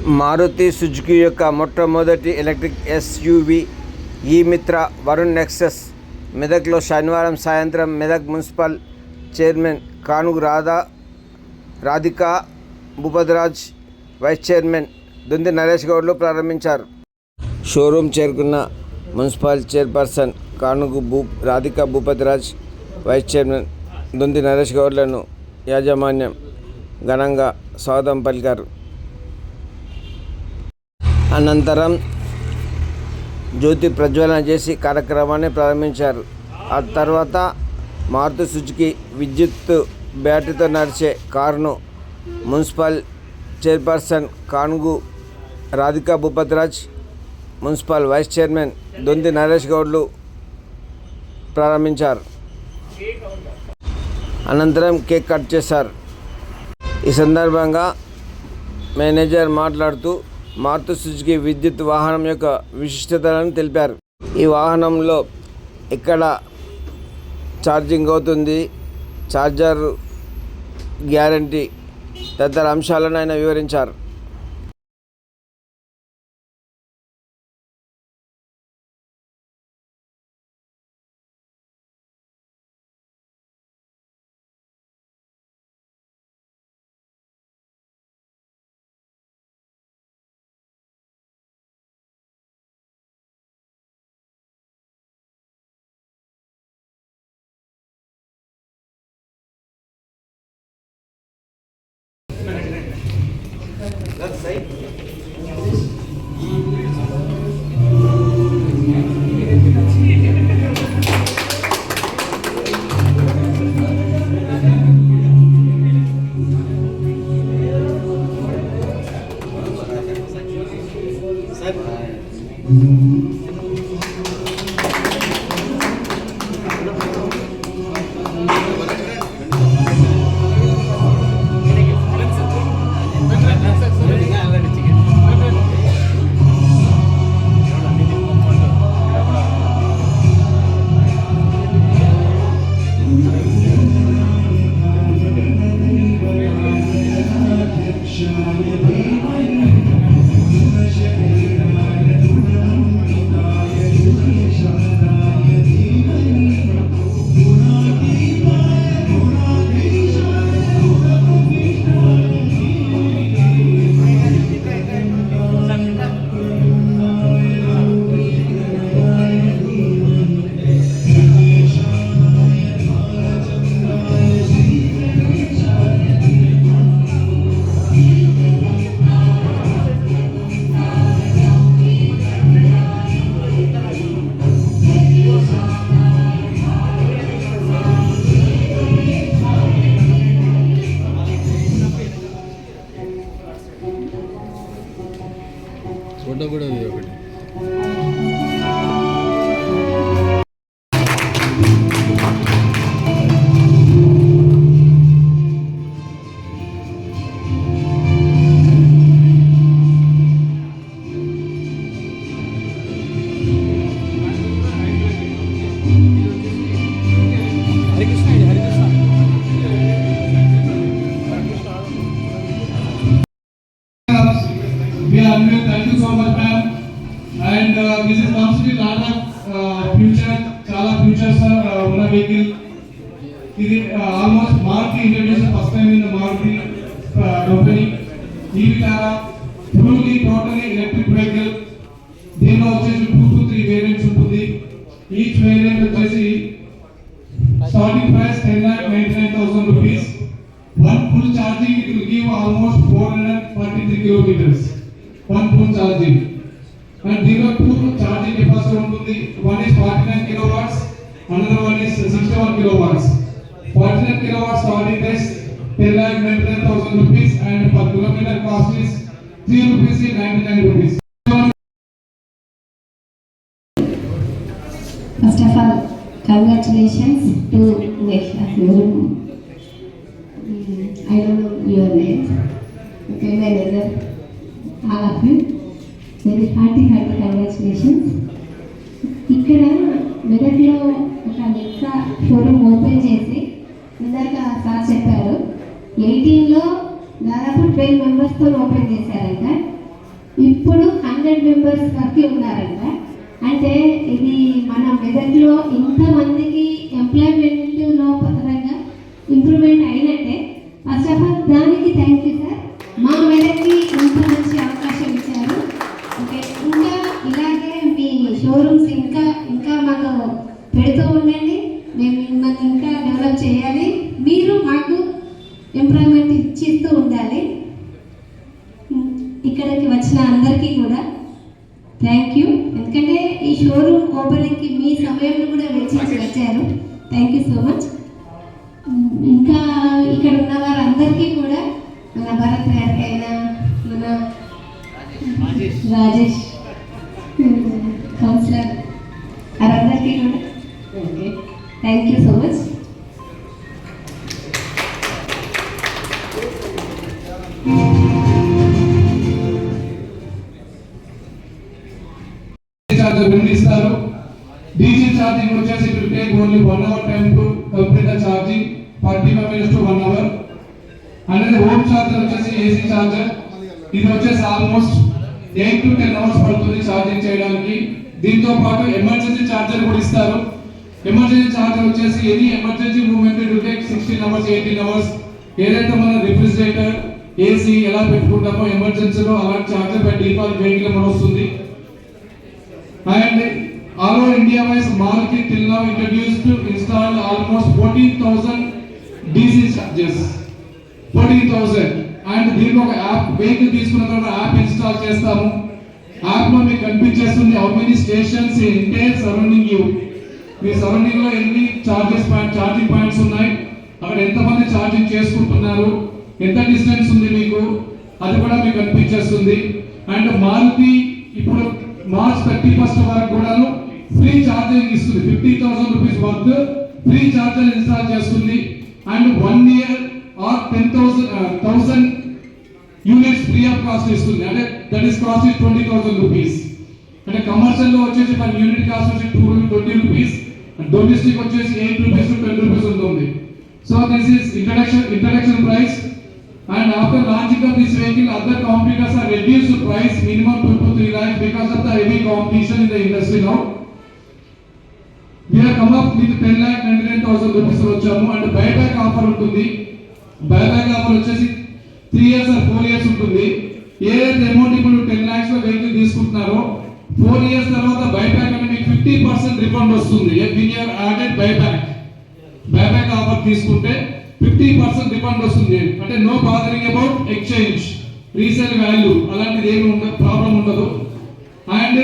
Maruti Suzuki యొక్క మొట్టమొదటి electric SUV ఈ-మిత్ర Varun Nexus మెదక్లో శనివారం సాయంత్రం మెదక్ మున్సిపల్ చైర్మన్ కానుగు రాధికా భూపతిరాజ్, వైస్ చైర్మన్ దొంతి నరేష్ గౌడ్లు ప్రారంభించారు. షోరూమ్ చేరుకున్న municipal chairperson Kanugu Radhika Bhupathiraj, vice chairman Donthi Naresh గౌడ్లను యాజమాన్యం ఘనంగా స్వాగతం పలికారు. అనంతరం జ్యోతి ప్రజ్వలన చేసి కార్యక్రమాన్ని ప్రారంభించారు. ఆ తర్వాత మారుతి సుజుకి విద్యుత్ బ్యాటరీతో నడిచే కారును municipal chairperson Kanugu Radhika Bhupathiraj, municipal vice chairman Donthi Naresh గౌడ్లు ప్రారంభించారు. అనంతరం కేక్ కట్ చేశారు. ఈ సందర్భంగా మేనేజర్ మాట్లాడుతూ మారుతి సుజుకి విద్యుత్ వాహనం యొక్క విశిష్టతలను తెలిపారు. ఈ వాహనంలో ఎక్కడ ఛార్జింగ్ అవుతుంది, ఛార్జర్ గ్యారంటీ తదితర అంశాలను ఆయన వివరించారు. కూడా ఒకటి Thank you so much, ma'am. And this is comes with lot of future, chala futures on a vehicle. This is almost Maruti introduced first time in the Maruti company. E-Vitara, fully totally electric vehicle. దీనిలో వచ్చేసి 2 to 3 variants ఉంటుంది. Each variant వచ్చేసి starting price 10,99,000 rupees. One full charging it will give almost 443 kilometers. One full charging, and there are two charging capacity ఉంటుంది. One is 49 kilowatts, another one is 61 kilowatts. 49 kilowatts starting price 10,99,000 rupees, and per kilometer cost is 3 rupees. First of all, congratulations to Vesha. I don't know your name. Okay, manager. All of you, very hearty congratulations. ఇక్కడ మెదక్లో ఒక Nexa showroom open చేసి ఇందాక sir చెప్పారు 18లో దాదాపు 12 మెంబర్స్తో open చేశారంట. Members వరకు ఉన్నారంట. అంటే ఇది మన మెదక్లో ఇంతమందికి ఎంప్లాయ్మెంట్లో పరంగా ఇంప్రూవ్మెంట్ అయినట్టే. ఫస్ట్ ఆఫ్ ఆల్ దానికి థ్యాంక్ యూ సార్. మా మెదక్కి ఇంత మంచి అవకాశం ఇచ్చారు. ఓకే, ఇంకా ఇలాగే మీ షోరూమ్స్ ఇంకా మాకు పెడుతూ ఉండండి. మేము మిమ్మల్ని ఇంకా డెవలప్ చేయాలి. మీరు మాకు ఎంప్లాయ్మెంట్ ఇచ్చిస్తూ ఉండాలి. ఇక్కడికి వచ్చిన అందరికీ కూడా థ్యాంక్ యూ. ఎందుకంటే ఈ షోరూమ్ ఓపెనింగ్కి మీ సమయంలో కూడా వెచ్చించి వచ్చారు. Thank you so much. ఇంకా ఇక్కడ ఉన్న వారందరికీ కూడా మన భరత్ గారికైనా మన రాజేష్ కౌన్సిలర్ వారందరికీ కూడా okay thank you so much. ఇస్తారు. డీజీ ఛార్జింగ్ వచ్చేసి it will take only 1 hour time to complete the charging, 45 minutes to 1 hour. అనేది హోమ్ ఛార్జర్ వచ్చేసి ఏసీ ఛార్జర్. ఇది వచ్చేసి ఆల్మోస్ట్ 8 to 10 hours పడుతుంది ఛార్జింగ్ చేయడానికి. దీంతో పాటు ఎమర్జెన్సీ ఛార్జర్ కూడా ఇస్తారు. ఎమర్జెన్సీ ఛార్జర్ వచ్చేసి any emergency movement it will take 16 hours 18 hours. ఏదైతే మన రిఫ్రిజిరేటర్ ఏసీ ఎలా పెట్టుకుంటామో ఎమర్జెన్సీలో అలాంటి ఛార్జర్ బై డిఫాల్ట్ వెహికల్ మన వస్తుంది. And all over India wise Maruti till now introduced to install almost 14,000 DC chargers. 14,000. And దీనికి ఒక యాప్ వెహికల్ తీసుకున్న తర్వాత యాప్ ఇన్స్టాల్ చేస్తాము. యాప్ లో మీకు కనిపించేస్తుంది how many stations in entire surrounding you. మీ సరౌండింగ్ లో ఎన్ని ఛార్జింగ్ పాయింట్స్ ఉన్నాయి, అక్కడ ఎంతమంది ఛార్జింగ్ చేసుకుంటున్నారు, ఎంత డిస్టెన్స్ ఉంది మీకు, అది కూడా మీకు కనిపించేస్తుంది. అండ్ మారుతి ఇప్పుడు మార్చ్ 31 వరకు కూడాను ఫ్రీ ఛార్జింగ్ ఇస్తుంది. 50,000 rupees worth free charger install చేస్తుంది. And 1 year or 10,000 units free of cost ఇస్తుంది. అంటే దట్ ఈస్ కాస్ట్ 20,000 రూపీస్. అంటే కమర్షియల్ లో వచ్చేసి మన యూనిట్ కాస్ట్ వచ్చి 20 రూపీస్, డొమెస్టిక్ వచ్చేసి 8 రూపీస్ టు 10 రూపీస్ ఉంటుంది. So this is introduction price. And after launching of this vehicle, other competitors are reduced the price minimum 2 to 3 lakhs because of the heavy competition in the industry now. We have come up with 10,99,000 rupees వచ్చాము. And buyback offer ఉంటుంది. Buyback offer వచ్చేసి 3 years or 4 years ఉంటుంది. ఏదైతే amount ఇప్పుడు 10 lakhs లో vehicle తీసుకుంటున్నారో 4 years తర్వాత buyback అంటే మీకు 50% రిఫండ్ వస్తుంది. when you have added buyback offer తీసుకుంటే 50% రిఫండ్ వస్తుంది. అంటే no bothering about exchange, resale value అలాంటిది ఏమి ప్రాబ్లం ఉండదు. అండ్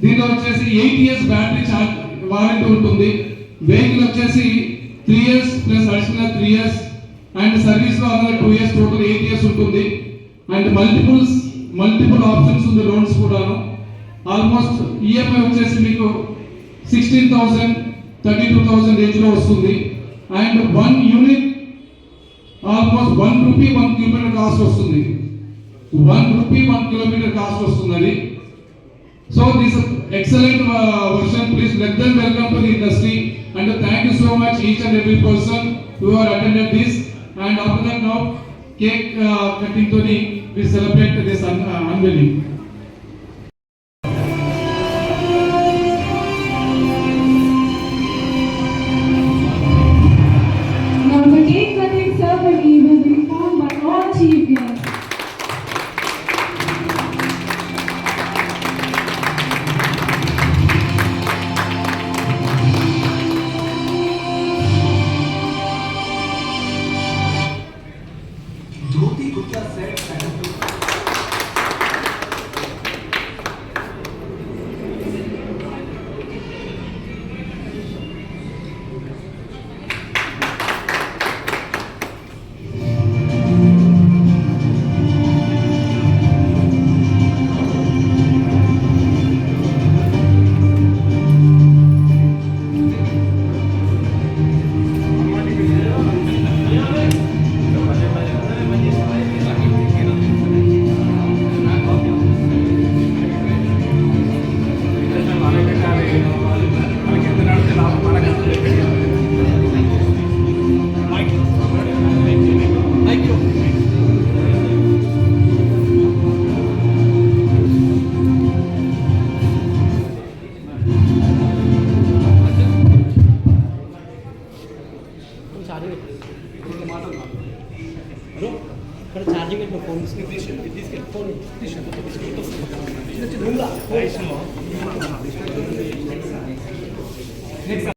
దీనిలో వచ్చేసి 8 years బ్యాటరీ ఛార్జ్ వారంటీ ఉంటుంది. వెహికల్ వచ్చేసి 3 years plus additional 3 years and service లో అన్నది 2 years, టోటల్ 8 years ఉంటుంది. అండ్ మల్టిపుల్ ఆప్షన్స్ ఉంది లోన్స్ కూడాను. ఆల్మోస్ట్ ఈఎంఐ వచ్చేసి మీకు 16,000 32,000 రేంజ్ లో వస్తుంది. And 1 unit almost 1 rupee 1 kilometre cost వస్తుంది. 1 రూపీ 1 కిలోమీటర్ కాస్ట్ వస్తుంది అది. So this excellent version. Please let them welcome to the industry and thank you so much each and every person who are attended this. And after that now cake cutting to we celebrate this unveiling. Now the cake cutting ceremony will be performed by all chief guests. Jyoti Gupta said that అక్కడ charging పెట్టిన phone తీసుకెళ్ళి phone